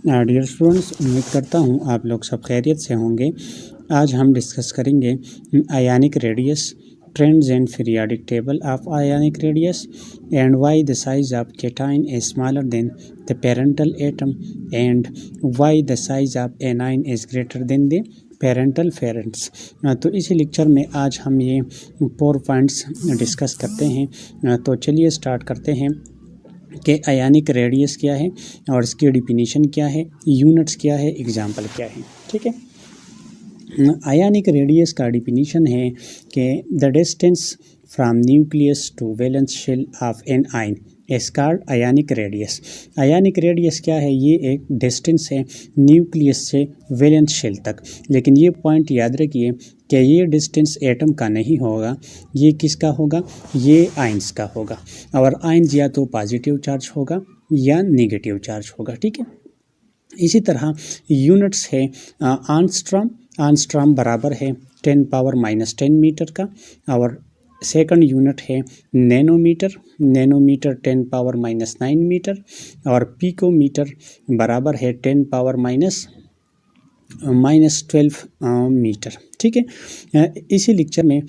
Dear students, उम्मीद करता हूँ आप लोग सब खैरियत से होंगे। आज हम डिस्कस करेंगे ionic radius, trends and periodic table of ionic radius and why the size of cation is smaller than the parental atom and why the size of anion is greater than the parental parents. तो इसी lecture में आज हम ये 4 points discuss करते हैं। तो चलिए स्टार्ट करते हैं कि आयनिक रेडियस क्या है और इसकी डिफिनीशन क्या है, यूनिट्स क्या है, एग्जाम्पल क्या है। ठीक है, आयनिक रेडियस का डिफिनीशन है कि the distance from nucleus to valence shell of an ion is called ionic radius. Ionic radius क्या है? ये एक डिस्टेंस है न्यूक्लियस से वैलेंस शेल तक। लेकिन ये पॉइंट याद रखिए कि ये डिस्टेंस एटम का नहीं होगा, ये किसका होगा? ये आयंस का होगा। और आयंस या तो पॉजिटिव चार्ज होगा या नेगेटिव चार्ज होगा। ठीक है, इसी तरह यूनिट्स है आर्मस्ट्रॉम। आर्मस्ट्रॉम बराबर है 10⁻⁻10 मीटर का। और सेकंड यूनिट है नैनोमीटर। Nanometre 10⁻⁻9 metre. और पिकोमीटर बराबर है 10⁻⁻12 मीटर। ठीक है, इसी लेक्चर में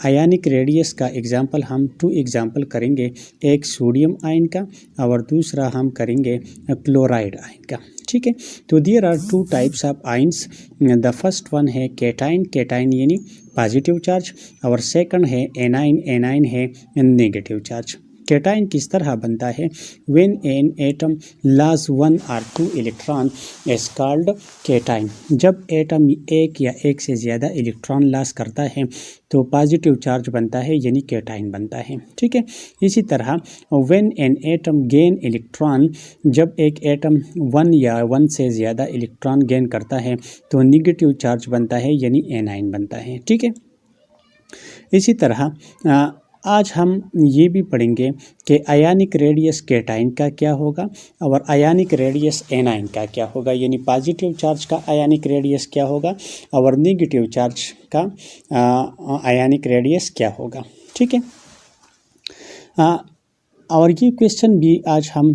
आयनिक रेडियस का एग्जाम्पल हम 2 एग्जाम्पल करेंगे, एक सोडियम आयन का और दूसरा हम करेंगे क्लोराइड आयन का। ठीक है, तो there are 2 types of ions. The first one है केटाइन। केटाइन यानी पॉजिटिव चार्ज। और सेकंड है एनाइन। एनाइन है नेगेटिव चार्ज। केटाइन किस तरह बनता है? व्हेन एन एटम लॉस 1 और 2 इलेक्ट्रॉन इज कॉल्ड केटाइन। जब एटम एक या एक से ज़्यादा इलेक्ट्रॉन लॉस करता है तो पॉजिटिव चार्ज बनता है, यानी केटाइन बनता है। ठीक है, इसी तरह when an atom gain electron, जब एक एटम 1 या 1 से ज़्यादा इलेक्ट्रॉन गेन करता है तो नेगेटिव चार्ज बनता है, यानी एनाइन बनता है। ठीक है, इसी तरह आज हम ये भी पढ़ेंगे कि आयनिक रेडियस केटाइन का क्या होगा और आयनिक रेडियस एनाइन का क्या होगा, यानी पॉजिटिव चार्ज का आयनिक रेडियस क्या होगा और नेगेटिव चार्ज का आयनिक रेडियस क्या होगा। ठीक है, और ये क्वेश्चन भी आज हम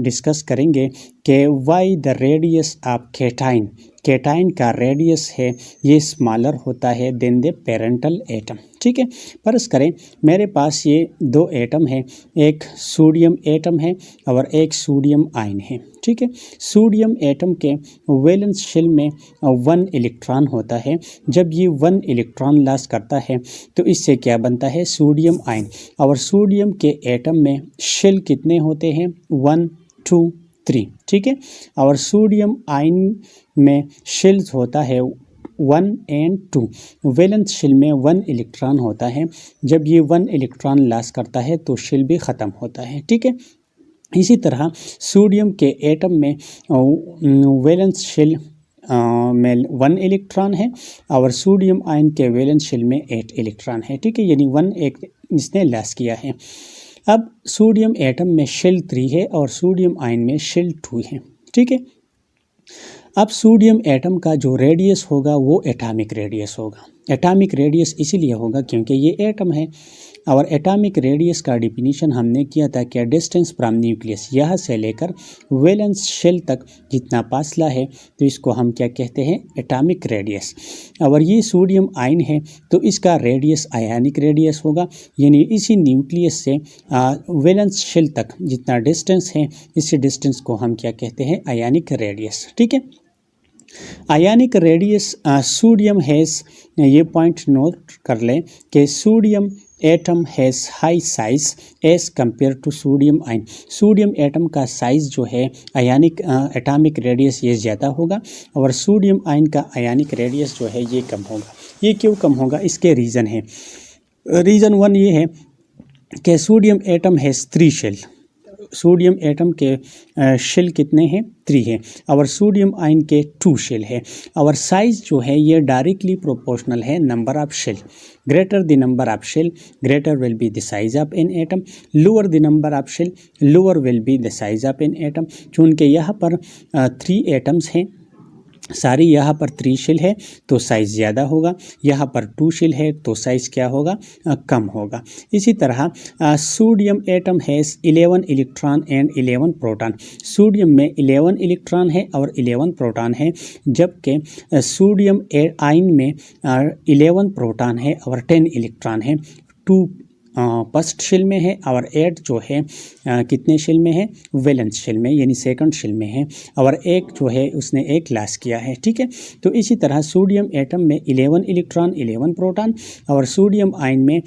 डिस्कस करेंगे कि why the radius of cation. Cation का रेडियस है ये स्मॉलर होता है देन द पेरेंटल एटम। ठीक है, फर्ज करें मेरे पास ये 2 एटम है, एक सोडियम एटम है और एक सोडियम आयन है। ठीक है, सोडियम एटम के वैलेंस शेल में 1 इलेक्ट्रॉन होता है। जब ये 1 इलेक्ट्रॉन लॉस करता है तो इससे क्या बनता है? Sodium ion. और सोडियम के एटम में शेल कितने होते हैं? 1 2 3। ठीक है, और सोडियम आयन में शेल्स होता है 1 और 2। वैलेंस शेल में 1 इलेक्ट्रॉन होता है। जब ये 1 इलेक्ट्रॉन लॉस करता है तो शेल भी ख़त्म होता है। ठीक है, इसी तरह सोडियम के एटम में वैलेंस शेल में 1 इलेक्ट्रॉन है और सोडियम आयन के वैलेंस शेल में 8 इलेक्ट्रॉन है। ठीक है, यानी 1 एक इसने लॉस किया है। अब सोडियम एटम में शेल 3 है और सोडियम आयन में शेल 2 है। ठीक है, अब सोडियम एटम का जो रेडियस होगा वो एटॉमिक रेडियस होगा। एटॉमिक रेडियस इसीलिए होगा क्योंकि ये एटम है। और एटॉमिक रेडियस का डिफिनीशन हमने किया था कि डिस्टेंस फ्रॉम न्यूक्लियस, यहाँ से लेकर वैलेंस शेल तक जितना फासला है तो इसको हम क्या कहते हैं? Atomic radius. और ये सोडियम आयन है तो इसका रेडियस आयनिक रेडियस होगा, यानी इसी न्यूक्लियस से वैलेंस शेल तक जितना डिस्टेंस है इसी डिस्टेंस को हम क्या कहते हैं? Ionic radius. ठीक है, आयनिक रेडियस सोडियम हैज़, ये पॉइंट नोट कर लें कि sodium atom has high size as compare to sodium ion. Sodium atom का साइज जो है आयनिक एटॉमिक रेडियस ये ज़्यादा होगा और सोडियम आयन का आयनिक रेडियस जो है ये कम होगा। ये क्यों कम होगा? इसके रीज़न है। रीज़न 1 ये है कि sodium atom has 3 shell. Sodium atom के शेल कितने हैं? 3 है। और सोडियम आयन के 2 शेल है। और साइज जो है ये डायरेक्टली प्रोपोर्शनल है number of shell. Greater the number of shell, greater will be the size of an atom. Lower the number of shell, lower will be the size of an atom. चूँकि यहाँ पर 3 atoms हैं सारी यहाँ पर 3 shell है तो size ज़्यादा होगा, यहाँ पर 2 शेल है तो साइज़ क्या होगा, कम होगा। इसी तरह sodium atom has 11 electron and 11 proton. Sodium में 11 इलेक्ट्रॉन है और 11 प्रोटॉन है, जबकि सोडियम आयन में 11 प्रोटॉन है और 10 इलेक्ट्रॉन है। 2 फर्स्ट शेल में है और 8 जो है कितने शेल में है, वैलेंस शेल में, यानी सेकंड शेल में है, और एक जो है उसने एक लॉस किया है। ठीक है, तो इसी तरह सोडियम एटम में 11 इलेक्ट्रॉन 11 प्रोटॉन और सोडियम आयन में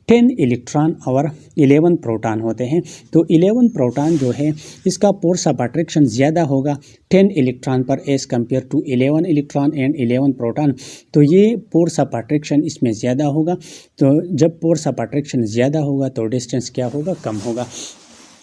10 इलेक्ट्रॉन और 11 प्रोटॉन होते हैं। तो 11 प्रोटॉन जो है इसका फोर्स ऑफ अट्रैक्शन ज़्यादा होगा 10 इलेक्ट्रॉन पर as compare to 11 electron and 11 proton. तो ये फोर्स ऑफ अट्रैक्शन इसमें ज़्यादा होगा। तो जब फोर्स ऑफ अट्रैक्शन ज़्यादा होगा तो डिस्टेंस क्या होगा, कम होगा।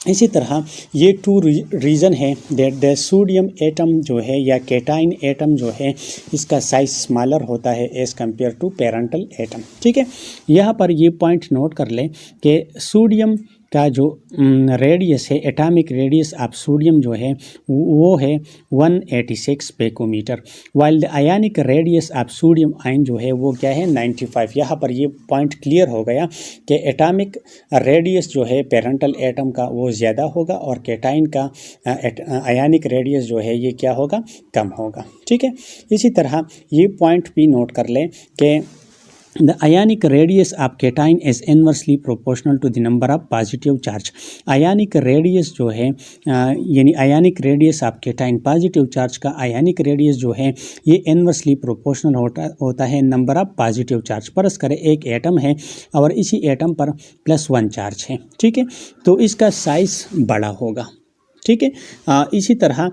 इसी तरह ये 2 रीज़न है दैट द सोडियम एटम जो है या कैटाइन एटम जो है इसका साइज स्मॉलर होता है as compare to parental atom. ठीक है, यहाँ पर ये पॉइंट नोट कर लें कि सोडियम का जो रेडियस है, एटॉमिक रेडियस ऑफ सोडियम जो है वो है 186 picometer, while the ionic radius of sodium ion जो है वो क्या है, 95। यहाँ पर ये पॉइंट क्लियर हो गया कि एटॉमिक रेडियस जो है पेरेंटल एटम का वो ज़्यादा होगा और कैटाइन का आयनिक रेडियस जो है ये क्या होगा, कम होगा। ठीक है, इसी तरह ये पॉइंट भी नोट कर लें कि the ionic radius of cation is inversely proportional to the number of positive charge। ionic radius जो है यानी ionic radius of cation positive charge का ionic radius जो है ये इन्वर्सली प्रोपोर्शनल होता है नंबर ऑफ पॉजिटिव चार्ज। परस करें एक एटम है और इसी एटम पर +1 चार्ज है। ठीक है, तो इसका साइज बड़ा होगा। ठीक है, इसी तरह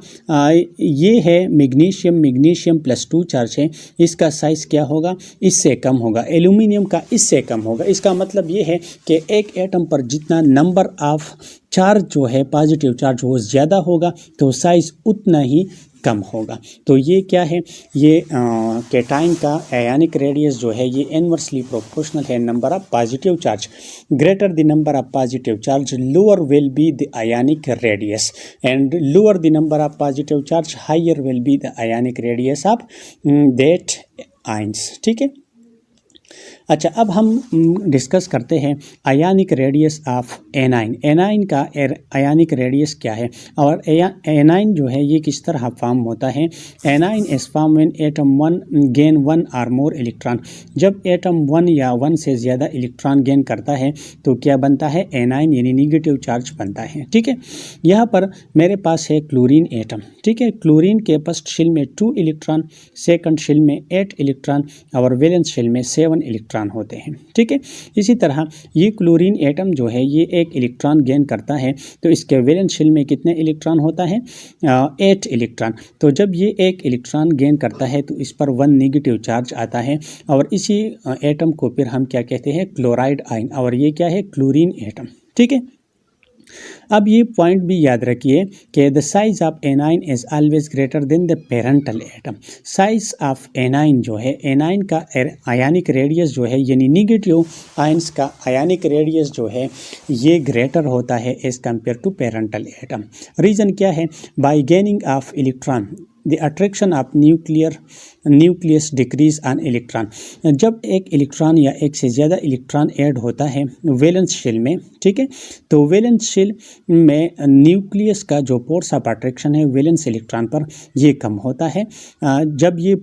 ये है मैग्नीशियम +2 चार्ज है, इसका साइज़ क्या होगा, इससे कम होगा। एल्यूमिनियम का इससे कम होगा। इसका मतलब ये है कि एक एटम पर जितना नंबर ऑफ चार्ज जो है पॉजिटिव चार्ज वो ज़्यादा होगा तो साइज़ उतना ही कम होगा। तो ये क्या है, ये कैटाइन का आयनिक रेडियस जो है ये इन्वर्सली प्रोपोर्शनल है number of positive charge. Greater the number of positive charge lower will be the ionic radius and lower the number of positive charge higher will be the ionic radius of that ions. ठीक है, अच्छा, अब हम discuss करते हैं ionic radius of anion. Anion का ionic radius क्या है और एनाइन जो है ये किस तरह फॉर्म होता है। A9 is form when atom 1 gain 1 और मोर इलेक्ट्रॉन। जब एटम 1 या 1 से ज़्यादा इलेक्ट्रॉन गेन करता है तो क्या बनता है, एनाइन यानी निगेटिव चार्ज बनता है। ठीक है, यहाँ पर मेरे पास है क्लोरीन एटम। ठीक है, क्लोरीन के फर्स्ट शेल में 2 इलेक्ट्रॉन, सेकंड शेल में 8 इलेक्ट्रॉन और वैलेंस शेल में 7 इलेक्ट्रॉन होते हैं। ठीक है, इसी तरह ये क्लोरीन एटम जो है ये 1 इलेक्ट्रॉन गेन करता है तो इसके वैलेंस शेल में कितने इलेक्ट्रॉन होता है, 8 इलेक्ट्रॉन। तो जब ये 1 इलेक्ट्रॉन गेन करता है तो इस पर 1 नेगेटिव चार्ज आता है और इसी एटम को फिर हम क्या कहते हैं, क्लोराइड आयन, और ये क्या है, क्लोरीन एटम। ठीक है, अब ये पॉइंट भी याद रखिए कि the size of anion is always greater than the parental atom. Size of anion जो है, एनाइन का आयनिक रेडियस जो है यानी निगेटिव आयंस का आयनिक रेडियस जो है ये ग्रेटर होता है as compare to parental atom. Reason क्या है, by gaining of electron the attraction of nucleus decrease on electron. जब एक इलेक्ट्रॉन या एक से ज़्यादा इलेक्ट्रॉन ऐड होता है वैलेंस शेल में, ठीक है, तो वैलेंस शेल में न्यूक्लियस का जो फोर्स ऑफ अट्रैक्शन है वैलेंस इलेक्ट्रॉन पर ये कम होता है। जब ये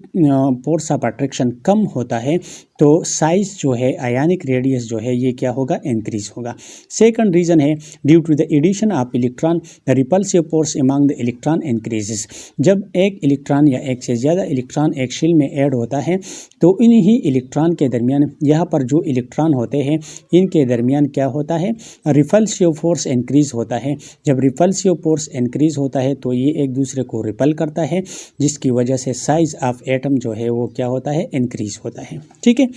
फोर्स ऑफ अट्रैक्शन कम होता है तो साइज जो है, आयनिक रेडियस जो है ये क्या होगा, इंक्रीज होगा। सेकंड रीज़न है due to the addition of electron the repulsive force among the electron increases. जब एक इलेक्ट्रॉन या एक से ज़्यादा इलेक्ट्रॉन एक शेल में ऐड होता है तो इन्हीं इलेक्ट्रॉन के दरमियान, यहाँ पर जो इलेक्ट्रॉन होते हैं इनके दरमियान क्या होता है, रिपल्सिव फोर्स इंक्रीज होता है। जब रिपल्सिव फोर्स इंक्रीज होता है तो ये एक दूसरे को रिपल करता है जिसकी वजह से साइज ऑफ एटम जो है वो क्या होता है, इंक्रीज होता है। ठीक है,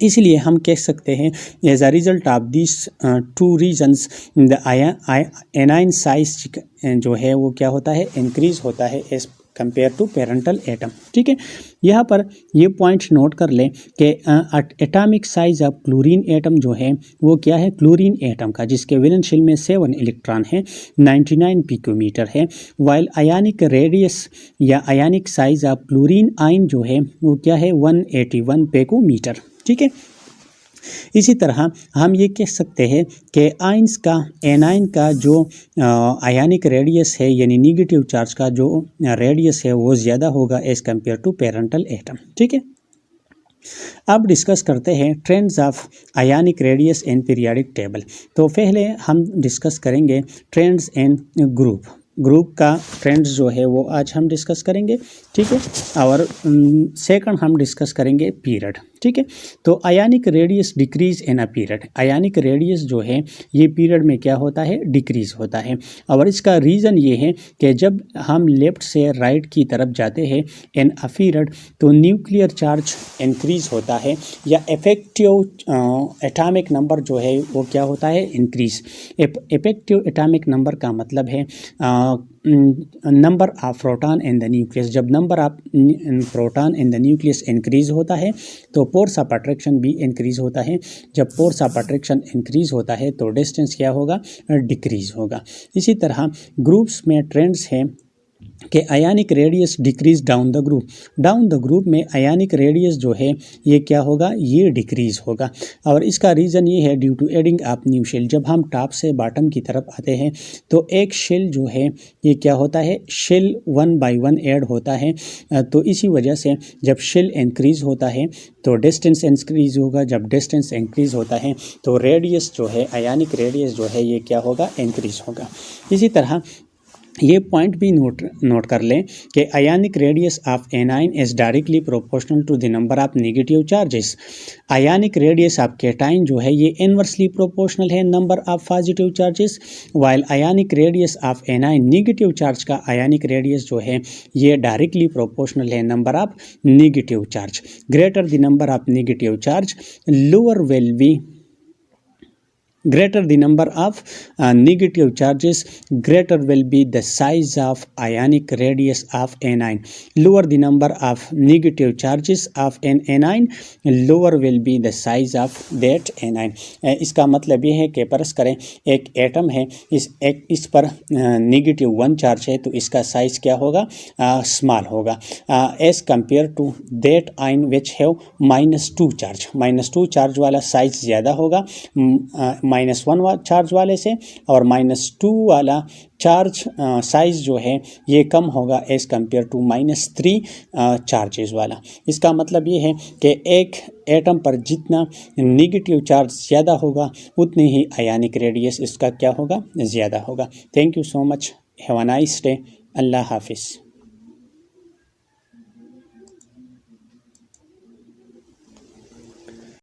इसलिए हम कह सकते हैं as a result of this 2 reasons the anion size जो है वो क्या होता है, इंक्रीज होता है as compare to parental atom. ठीक है, यहाँ पर ये पॉइंट नोट कर लें कि atomic size of chlorine atom जो है वो क्या है, क्लोरीन एटम का, जिसके वैलेंस में 7 इलेक्ट्रॉन है, 99 पिकोमीटर है, वाइल आयनिक रेडियस या आयनिक साइज ऑफ क्लोरीन आयन जो है वो क्या है, 181 पिकोमीटर। ठीक है, इसी तरह हम ये कह सकते हैं कि आयंस का, एनाइन का जो आयनिक रेडियस है यानी निगेटिव चार्ज का जो रेडियस है वो ज़्यादा होगा as compare to parental atom. ठीक है, अब डिस्कस करते हैं trends of ionic radius in periodic table. तो पहले हम डिस्कस करेंगे ट्रेंड्स इन ग्रुप का ट्रेंड्स जो है वो आज हम डिस्कस करेंगे। ठीक है, और सेकंड हम डिस्कस करेंगे पीरियड। ठीक है, तो ionic radius decrease in a period, ionic radius जो है ये पीरियड में क्या होता है, डिक्रीज होता है। और इसका रीज़न ये है कि जब हम लेफ्ट से राइट की तरफ जाते हैं इन अ पीरियड तो न्यूक्लियर चार्ज इंक्रीज होता है या इफेक्टिव एटॉमिक नंबर जो है वो क्या होता है, इंक्रीज। इफेक्टिव एटॉमिक नंबर का मतलब है number of proton in the nucleus. जब number of proton in the nucleus increase होता है तो फोर्स ऑफ अट्रैक्शन भी इंक्रीज होता है। जब फोर्स ऑफ अट्रैक्शन इंक्रीज होता है तो डिस्टेंस क्या होगा, डिक्रीज होगा। इसी तरह ग्रुप्स में ट्रेंड्स हैं कि ionic radius decrease down the group में आयनिक रेडियस जो है ये क्या होगा, ये डिक्रीज होगा। और इसका रीज़न ये है due to adding of new shell. जब हम टॉप से बॉटम की तरफ आते हैं तो एक शेल जो है ये क्या होता है, शेल 1 by 1 ऐड होता है। तो इसी वजह से जब शेल इंक्रीज होता है तो डिस्टेंस इंक्रीज होगा, जब डिस्टेंस इंक्रीज होता है तो रेडियस जो है, आयनिक रेडियस जो है ये क्या होगा, इंक्रीज होगा। इसी तरह ये पॉइंट भी नोट कर लें कि ionic radius of anion is directly proportional to the number of negative charges. Ionic radius of cation जो है ये इनवर्सली प्रोपोर्शनल है number of positive charges, while ionic radius of anion, negative charge का ionic radius जो है ये directly proportional है number of negative charge. Greater the number of negative charge, lower will be greater the number of negative charges, greater will be the size of ionic radius of anion. Lower the number of negative charges of an anion, lower will be the size of that anion. इसका मतलब ये है कि परस करें एक atom है, इस पर -1 चार्ज है तो इसका साइज क्या होगा, स्मॉल होगा as compare to that ion which have -2 charge. -2 charge वाला साइज ज़्यादा होगा -1 चार्ज वाले से, और -2 वाला चार्ज साइज जो है ये कम होगा एज कंपेयर टू -3 चार्जेस वाला। इसका मतलब ये है कि एक एटम पर जितना नेगेटिव चार्ज ज़्यादा होगा उतनी ही आयनिक रेडियस इसका क्या होगा, ज़्यादा होगा। Thank you so much, have a nice day, अल्लाह हाफिज़।